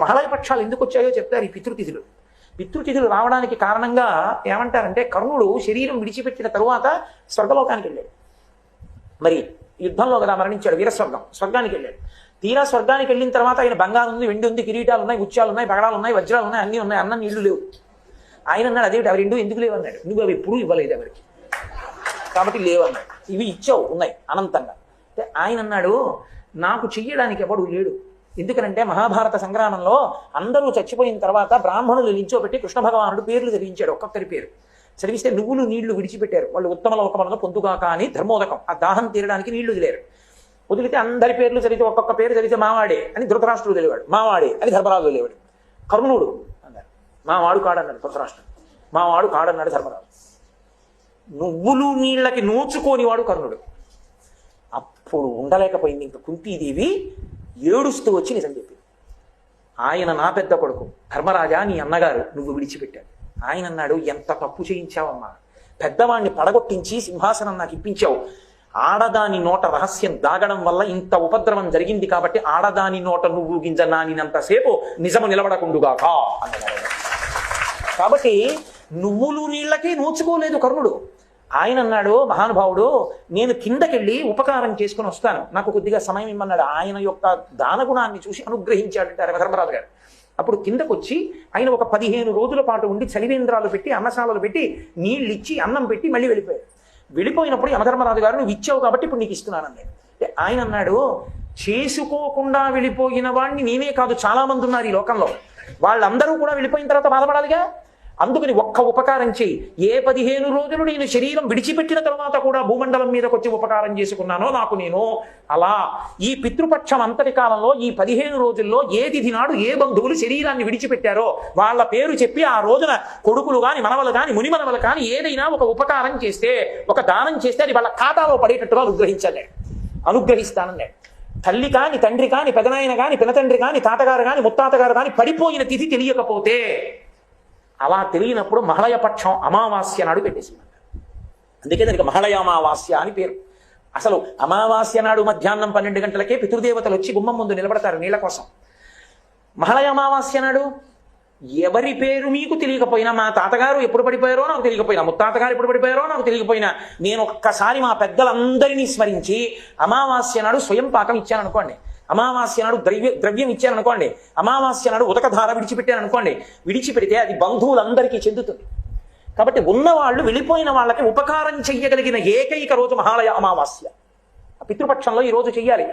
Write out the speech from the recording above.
మహాలయ పక్షాలు ఎందుకు వచ్చాయో చెప్తారు ఈ పితృతిథులు. పితృతిథులు రావడానికి కారణంగా ఏమంటారంటే, కర్ణుడు శరీరం విడిచిపెట్టిన తరువాత స్వర్గలోకానికి వెళ్ళాడు. మరి యుద్ధంలో కదా మరణించాడు, వీరస్వర్గం, స్వర్గానికి వెళ్ళాడు. తీరా స్వర్గానికి వెళ్ళిన తర్వాత ఆయన బంగారం ఉంది, వెండి ఉంది, కిరీటాలు ఉన్నాయి, ముత్యాలు ఉన్నాయి, పగడాలు ఉన్నాయి, వజ్రాలు ఉన్నాయి, అన్నీ ఉన్నాయి, అన్నం నీళ్లు లేవు. ఆయన అన్నాడు, అదేమిటి అవి రెండు ఎందుకు లేవు అన్నాడు. నువ్వు అవి ఎప్పుడూ ఇవ్వలేదు ఎవరికి, కాబట్టి లేవు అన్నాడు. ఇవి ఇచ్చావు, ఉన్నాయి అనంతంగా. ఆయన అన్నాడు, నాకు చెయ్యడానికి ఎవడు లేడు. ఎందుకనంటే మహాభారత సంగ్రామంలో అందరూ చచ్చిపోయిన తర్వాత బ్రాహ్మణులు నిల్చోబెట్టి కృష్ణ భగవానుడు పేర్లు చదివించాడు, ఒక్కొక్కరి పేరు చదివిస్తే నువ్వులు నీళ్లు విడిచిపెట్టారు. వాళ్ళు ఉత్తమ లోకములను పొందుగాక అని ధర్మోదకం, ఆ దాహం తీరడానికి నీళ్లు వదిలేరు. వదిలితే అందరి పేర్లు చదివితే ఒక్కొక్క పేరు చదివితే మావాడే అని ధృతరాష్ట్రుడు తెలివాడు, మావాడే అని ధర్మరాజు తెలివాడు. కర్ణుడు అన్నారు, మావాడు కాడన్నాడు ధృతరాష్ట్రుడు, మావాడు కాడన్నాడు ధర్మరాజు. నువ్వులు నీళ్ళకి నోచుకోనివాడు కర్ణుడు. అప్పుడు ఉండలేకపోయింది ఇంకా కుంతీదేవి, ఏడుస్తూ వచ్చి నిజం చెప్పింది. ఆయన నా పెద్ద కొడుకు ధర్మరాజా, నీ అన్నగారు నువ్వు విడిచిపెట్టాడు. ఆయన అన్నాడు, ఎంత తప్పు చేయించావమ్మా, పెద్దవాణ్ణి పడగొట్టించి సింహాసనం నాకు ఇప్పించావు. ఆడదాని నోట రహస్యం దాగడం వల్ల ఇంత ఉపద్రవం జరిగింది కాబట్టి ఆడదాని నోట నువ్వు గింజ నానినంతసేపు నిజము నిలబడకుండుగాక అన్నగారు. కాబట్టి నువ్వులు నీళ్ళకి నోచుకోలేదు కర్ణుడు. ఆయన అన్నాడు, మహానుభావుడు, నేను కిందకెళ్ళి ఉపకారం చేసుకుని వస్తాను, నాకు కొద్దిగా సమయం ఇమ్మన్నాడు. ఆయన యొక్క దానగుణాన్ని చూసి అనుగ్రహించాడంటారు ధర్మరాజు గారు. అప్పుడు కిందకు వచ్చి ఆయన ఒక 15 రోజుల పాటు ఉండి చలివేంద్రాలు పెట్టి, అన్నశాలలు పెట్టి, నీళ్ళు ఇచ్చి, అన్నం పెట్టి మళ్ళీ వెళ్ళిపోయాడు. వెళ్ళిపోయినప్పుడు యమధర్మరాజు గారు, నువ్వు ఇచ్చావు కాబట్టి ఇప్పుడు నీకు ఇస్తున్నానన్నాడు. ఆయన అన్నాడు, చేసుకోకుండా వెళ్ళిపోయిన వాడిని నేనే కాదు, చాలా మంది ఉన్నారు ఈ లోకంలో, వాళ్ళందరూ కూడా వెళ్ళిపోయిన తర్వాత బాధపడాలిగా. అందుకని ఒక్క ఉపకారం చేయి. ఏ 15 రోజులు నేను శరీరం విడిచిపెట్టిన తర్వాత కూడా భూమండలం మీదకి వచ్చి ఉపకారం చేసుకున్నానో నాకు నేను, అలా ఈ పితృపక్షం అంతటి కాలంలో ఈ 15 రోజుల్లో ఏ తిథి నాడు ఏ బంధువులు శరీరాన్ని విడిచిపెట్టారో వాళ్ళ పేరు చెప్పి ఆ రోజున కొడుకులు కాని, మనవలు కాని, మునిమనవలు కాని ఏదైనా ఒక ఉపకారం చేస్తే, ఒక దానం చేస్తే అది వాళ్ళ ఖాతాలో పడేటట్టుగా అనుగ్రహిస్తానన్నాడు. తల్లి కాని, తండ్రి కాని, పెదనాయన కాని, పినతండ్రి కాని, తాతగారు కాని, ముత్తాతగారు కాని పడిపోయిన తిథి తెలియకపోతే, అలా తెలియనప్పుడు మహళయ పక్షం అమావాస్య నాడు పెట్టేసింది. అందుకే దానికి మహళయ అమావాస్య అని పేరు. అసలు అమావాస్య నాడు మధ్యాహ్నం 12 గంటలకే పితృదేవతలు వచ్చి గుమ్మం ముందు నిలబడతారు నీళ్ల కోసం. మహళయ అమావాస్య నాడు ఎవరి పేరు మీకు తెలియకపోయినా, మా తాతగారు ఎప్పుడు పడిపోయారో నాకు తెలియకపోయినా, ముత్తాతగారు ఎప్పుడు పడిపోయారో నాకు తెలియకపోయినా, నేను ఒక్కసారి మా పెద్దలందరినీ స్మరించి అమావాస్య నాడు స్వయం పాకం ఇచ్చాను అనుకోండి, అమావాస్య నాడు ద్రవ్యం ఇచ్చాను అనుకోండి, అమావాస్య నాడు ఉదకధార విడిచిపెట్టాను అనుకోండి, విడిచిపెడితే అది బంధువులందరికీ చెందుతుంది. కాబట్టి ఉన్నవాళ్ళు వెళ్ళిపోయిన వాళ్ళకి ఉపకారం చెయ్యగలిగిన ఏకైక రోజు మహాలయ అమావాస్య. పితృపక్షంలో ఈ రోజు చెయ్యాలి.